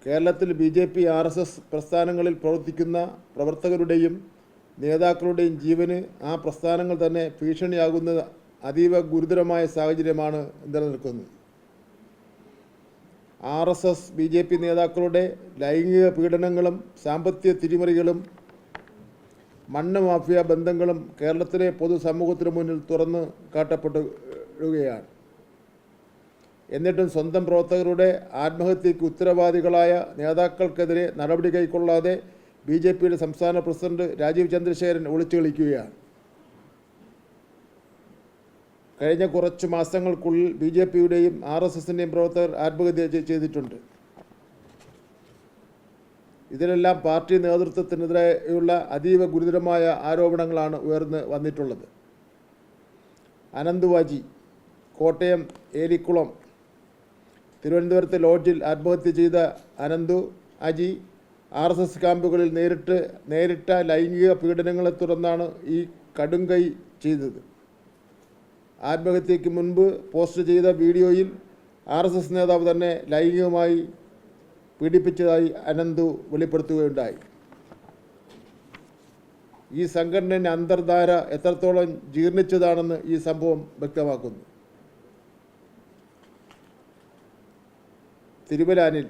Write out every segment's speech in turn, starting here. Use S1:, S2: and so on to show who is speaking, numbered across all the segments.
S1: കേരളത്തിൽ BJP RSS പ്രസ്ഥാനങ്ങളിൽ പ്രവർത്തിക്കുന്ന പ്രവർത്തകരുടെയും നേതാക്കളുടെയും ജീവന് ആ പ്രസ്ഥാനങ്ങൾ തന്നെ ഭീഷണിയാകുന്ന അതീവ ഗുരുതരമായ സാഹചര്യമാണ് നിലനിൽക്കുന്നത്. RSS BJP നേതാക്കളുടെ ലൈംഗിക പീഡനങ്ങളും സാമ്പത്തിക തിരിമറികളും മണ്ണ് മാഫിയ ബന്ധങ്ങളും കേരളത്തിലെ പൊതുസമൂഹത്തിന് മുന്നിൽ തുറന്ന് കാട്ടപ്പെടുകയാണ്. എന്നിട്ടും സ്വന്തം പ്രവർത്തകരുടെ ആത്മഹത്യയ്ക്ക് ഉത്തരവാദികളായ നേതാക്കൾക്കെതിരെ നടപടി കൈക്കൊള്ളാതെ BJPയുടെ സംസ്ഥാന പ്രസിഡന്റ് രാജീവ് ചന്ദ്രശേഖരൻ ഒളിച്ചു കളിക്കുകയാണ്. കഴിഞ്ഞ കുറച്ച് മാസങ്ങൾക്കുള്ളിൽ BJPയുടെയും RSSൻ്റെയും പ്രവർത്തകർ ആത്മഹത്യ ചെയ്തിട്ടുണ്ട്. ഇതിലെല്ലാം പാർട്ടി നേതൃത്വത്തിനെതിരെയുള്ള അതീവ ഗുരുതരമായ ആരോപണങ്ങളാണ് ഉയർന്നു വന്നിട്ടുള്ളത്. അനന്ത് വാജി കോട്ടയം ഏലിക്കുളം തിരുവനന്തപുരത്തെ ലോഡ്ജിൽ ആത്മഹത്യ ചെയ്ത അനന്തു അജി RSS ക്യാമ്പുകളിൽ നേരിട്ട ലൈംഗിക പീഡനങ്ങളെ തുടർന്നാണ് ഈ കടുംകൈ ചെയ്തത്. ആത്മഹത്യയ്ക്ക് മുൻപ് പോസ്റ്റ് ചെയ്ത വീഡിയോയിൽ RSS നേതാവ് തന്നെ ലൈംഗികമായി പീഡിപ്പിച്ചതായി അനന്തു വെളിപ്പെടുത്തുകയുണ്ടായി. ഈ സംഘടനയുടെ അന്തർധാര എത്രത്തോളം ജീർണിച്ചതാണെന്ന് ഈ സംഭവം വ്യക്തമാക്കുന്നു. തിരുവല്ലാനിൽ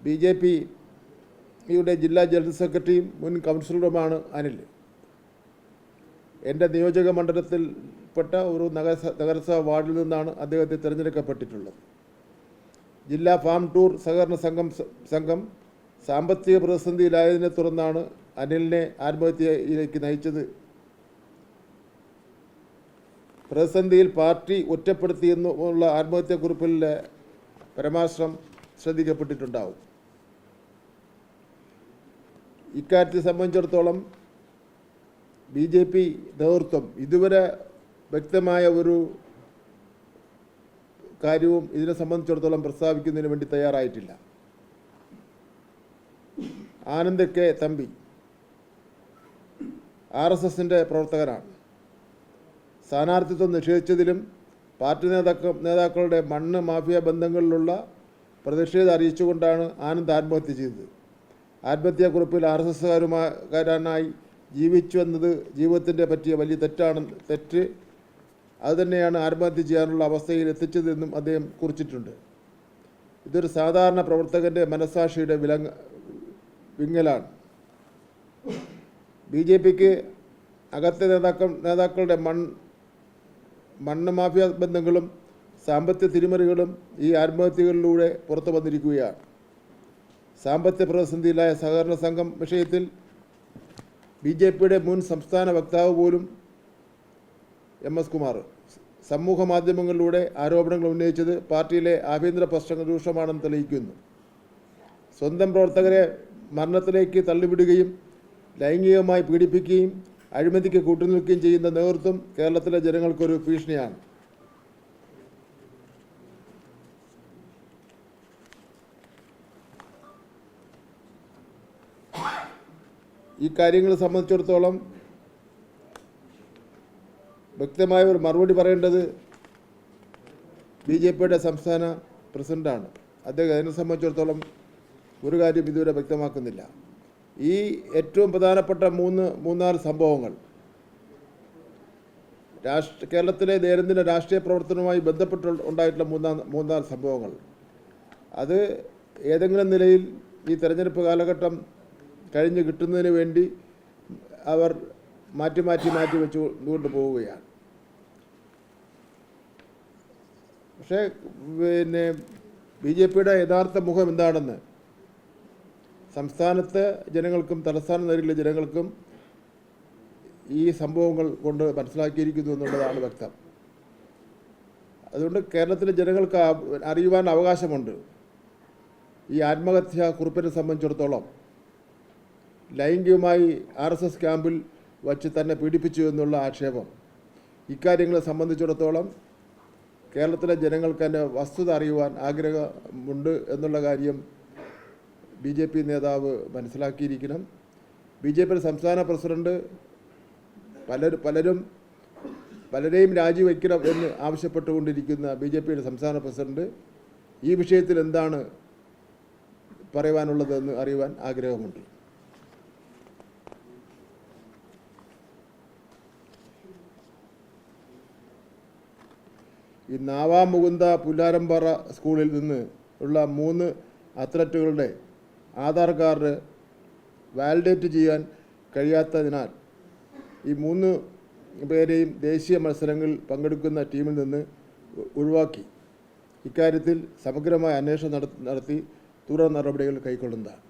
S1: BJPയുടെ ജില്ലാ ജനറൽ സെക്രട്ടറിയും മുൻ കൗൺസിലറുമാണ് അനിൽ. എൻ്റെ നിയോജക മണ്ഡലത്തിൽപ്പെട്ട ഒരു നഗരസഭ വാർഡിൽ നിന്നാണ് അദ്ദേഹത്തെ തിരഞ്ഞെടുക്കപ്പെട്ടിട്ടുള്ളത്. ജില്ലാ ഫാം ടൂർ സഹകരണ സംഘം സാമ്പത്തിക പ്രതിസന്ധിയിലായതിനെ തുടർന്നാണ് അനിലിനെ ആത്മഹത്യയിലേക്ക് നയിച്ചത്. പ്രതിസന്ധിയിൽ പാർട്ടി ഒറ്റപ്പെടുത്തിയെന്നുള്ള ആത്മഹത്യാക്കുറിപ്പിലെ പരാമർശം ശ്രദ്ധിക്കപ്പെട്ടിട്ടുണ്ടാവും. ഇക്കാര്യത്തെ സംബന്ധിച്ചിടത്തോളം BJP നേതൃത്വം ഇതുവരെ വ്യക്തമായ ഒരു കാര്യവും ഇതിനെ സംബന്ധിച്ചിടത്തോളം പ്രസ്താവിക്കുന്നതിന് വേണ്ടി തയ്യാറായിട്ടില്ല. ആനന്ദ് കെ തമ്പി RSSൻ്റെ പ്രവർത്തകനാണ്. സ്ഥാനാർത്ഥിത്വം നിഷേധിച്ചതിലും പാർട്ടി നേതാക്കളുടെ മണ്ണ് മാഫിയ ബന്ധങ്ങളിലുള്ള പ്രതിഷേധം അറിയിച്ചുകൊണ്ടാണ് ആനന്ദ് ആത്മഹത്യ ചെയ്തത്. ആത്മഹത്യാക്കുറിപ്പിൽ RSSകാരനായി ജീവിച്ചു എന്നത് ജീവിതത്തിൻ്റെ പറ്റിയ വലിയ തെറ്റ് അതുതന്നെയാണ് ആത്മഹത്യ ചെയ്യാനുള്ള അവസ്ഥയിൽ എത്തിച്ചതെന്നും അദ്ദേഹം കുറിച്ചിട്ടുണ്ട്. ഇതൊരു സാധാരണ പ്രവർത്തകൻ്റെ മനസ്സാക്ഷിയുടെ വിങ്ങലാണ്. BJPക്ക് അകത്തെ നേതാക്കളുടെ മണ്ണ് മാഫിയ ബന്ധങ്ങളും സാമ്പത്തിക തിരിമറികളും ഈ ആത്മഹത്യകളിലൂടെ പുറത്തു വന്നിരിക്കുകയാണ്. സാമ്പത്തിക പ്രതിസന്ധിയിലായ സഹകരണ സംഘം വിഷയത്തിൽ BJPയുടെ മുൻ സംസ്ഥാന വക്താവ് പോലും MS കുമാർ സമൂഹ മാധ്യമങ്ങളിലൂടെ ആരോപണങ്ങൾ ഉന്നയിച്ചത് പാർട്ടിയിലെ ആഭ്യന്തര പ്രശ്നങ്ങൾ രൂക്ഷമാണെന്ന് തെളിയിക്കുന്നു. സ്വന്തം പ്രവർത്തകരെ മരണത്തിലേക്ക് തള്ളിവിടുകയും ലൈംഗികമായി പീഡിപ്പിക്കുകയും അഴിമതിക്ക് കൂട്ടുനിൽക്കുകയും ചെയ്യുന്ന നേതൃത്വം കേരളത്തിലെ ജനങ്ങൾക്കൊരു ഭീഷണിയാണ്. ഈ കാര്യങ്ങളെ സംബന്ധിച്ചിടത്തോളം വ്യക്തമായ ഒരു മറുപടി പറയേണ്ടത് BJPയുടെ സംസ്ഥാന പ്രസിഡന്റാണ്. അദ്ദേഹം അതിനെ സംബന്ധിച്ചിടത്തോളം ഒരു കാര്യം ഇതുവരെ വ്യക്തമാക്കുന്നില്ല. ഈ ഏറ്റവും പ്രധാനപ്പെട്ട മൂന്നാല് സംഭവങ്ങൾ കേരളത്തിലെ ദൈനംദിന രാഷ്ട്രീയ പ്രവർത്തനവുമായി ബന്ധപ്പെട്ട് ഉണ്ടായിട്ടുള്ള മൂന്നാല് സംഭവങ്ങൾ അത് ഏതെങ്കിലും നിലയിൽ ഈ തെരഞ്ഞെടുപ്പ് കാലഘട്ടം കഴിഞ്ഞ് കിട്ടുന്നതിന് വേണ്ടി അവർ മാറ്റി വെച്ചുകൊണ്ട് പോവുകയാണ്. പക്ഷേ BJPയുടെ യഥാർത്ഥ മുഖം എന്താണെന്ന് സംസ്ഥാനത്തെ ജനങ്ങൾക്കും തലസ്ഥാന നഗരിലെ ജനങ്ങൾക്കും ഈ സംഭവങ്ങൾ കൊണ്ട് മനസ്സിലാക്കിയിരിക്കുന്നു എന്നുള്ളതാണ് വ്യക്തം. അതുകൊണ്ട് കേരളത്തിലെ ജനങ്ങൾക്ക് അറിയുവാൻ അവകാശമുണ്ട്. ഈ ആത്മഹത്യാ കുറിപ്പിനെ സംബന്ധിച്ചിടത്തോളം ലൈംഗികമായി RSS ക്യാമ്പിൽ വച്ച് തന്നെ പീഡിപ്പിച്ചു എന്നുള്ള ആക്ഷേപം ഇക്കാര്യങ്ങളെ സംബന്ധിച്ചിടത്തോളം കേരളത്തിലെ ജനങ്ങൾക്ക് തന്നെ വസ്തുത അറിയുവാൻ ആഗ്രഹമുണ്ട് എന്നുള്ള കാര്യം BJP നേതാവ് മനസ്സിലാക്കിയിരിക്കണം. BJPയുടെ സംസ്ഥാന പ്രസിഡന്റ് പലരെയും രാജിവെക്കണം എന്ന് ആവശ്യപ്പെട്ടുകൊണ്ടിരിക്കുന്ന BJPയുടെ സംസ്ഥാന പ്രസിഡന്റ് ഈ വിഷയത്തിൽ എന്താണ് പറയുവാനുള്ളതെന്ന് അറിയുവാൻ ആഗ്രഹമുണ്ട്. ഈ നാവാമുകുന്ദ പുല്ലാരമ്പാറ സ്കൂളിൽ നിന്ന് ഉള്ള 3 അത്ലറ്റുകളുടെ ആധാർ കാർഡ് വാലിഡേറ്റ് ചെയ്യാൻ കഴിയാത്തതിനാൽ ഈ 3 പേരെയും ദേശീയ മത്സരങ്ങളിൽ പങ്കെടുക്കുന്ന ടീമിൽ നിന്ന് ഒഴിവാക്കി. ഇക്കാര്യത്തിൽ സമഗ്രമായ അന്വേഷണം നടത്തി തുടർ നടപടികൾ കൈക്കൊള്ളുന്നതാണ്.